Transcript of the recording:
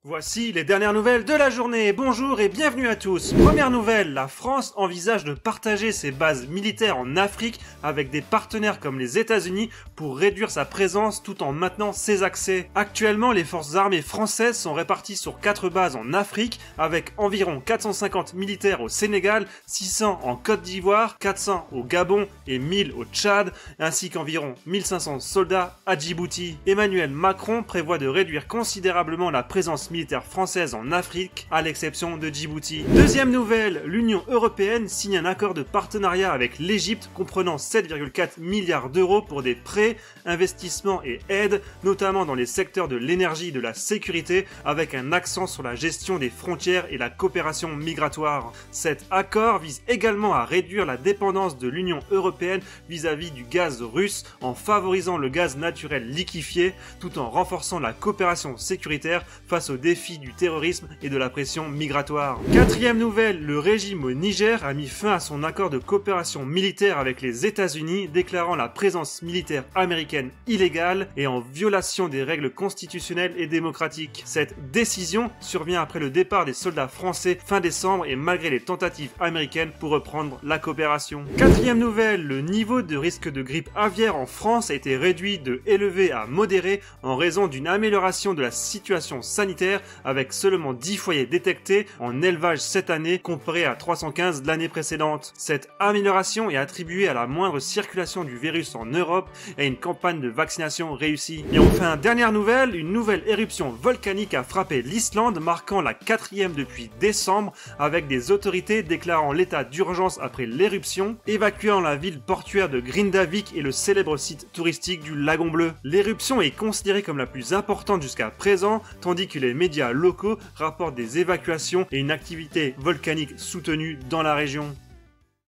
Voici les dernières nouvelles de la journée. Bonjour et bienvenue à tous. Première nouvelle, la France envisage de partager ses bases militaires en Afrique avec des partenaires comme les États-Unis pour réduire sa présence tout en maintenant ses accès. Actuellement, les forces armées françaises sont réparties sur 4 bases en Afrique avec environ 450 militaires au Sénégal, 600 en Côte d'Ivoire, 400 au Gabon et 1000 au Tchad, ainsi qu'environ 1500 soldats à Djibouti. Emmanuel Macron prévoit de réduire considérablement la présence militaire française en Afrique, à l'exception de Djibouti. Deuxième nouvelle, l'Union européenne signe un accord de partenariat avec l'Égypte comprenant 7,4 milliards d'euros pour des prêts, investissements et aides, notamment dans les secteurs de l'énergie et de la sécurité, avec un accent sur la gestion des frontières et la coopération migratoire. Cet accord vise également à réduire la dépendance de l'Union européenne vis-à-vis du gaz russe en favorisant le gaz naturel liquéfié, tout en renforçant la coopération sécuritaire face aux défis du terrorisme et de la pression migratoire. Quatrième nouvelle, le régime au Niger a mis fin à son accord de coopération militaire avec les États-Unis, déclarant la présence militaire américaine illégale et en violation des règles constitutionnelles et démocratiques. Cette décision survient après le départ des soldats français fin décembre et malgré les tentatives américaines pour reprendre la coopération. Quatrième nouvelle, le niveau de risque de grippe aviaire en France a été réduit de élevé à modéré en raison d'une amélioration de la situation sanitaire avec seulement 10 foyers détectés en élevage cette année comparé à 315 de l'année précédente. Cette amélioration est attribuée à la moindre circulation du virus en Europe et à une campagne de vaccination réussie. Et enfin, dernière nouvelle, une nouvelle éruption volcanique a frappé l'Islande, marquant la 4e depuis décembre, avec des autorités déclarant l'état d'urgence après l'éruption, évacuant la ville portuaire de Grindavik et le célèbre site touristique du Lagon Bleu. L'éruption est considérée comme la plus importante jusqu'à présent, tandis que les médias locaux rapportent des évacuations et une activité volcanique soutenue dans la région.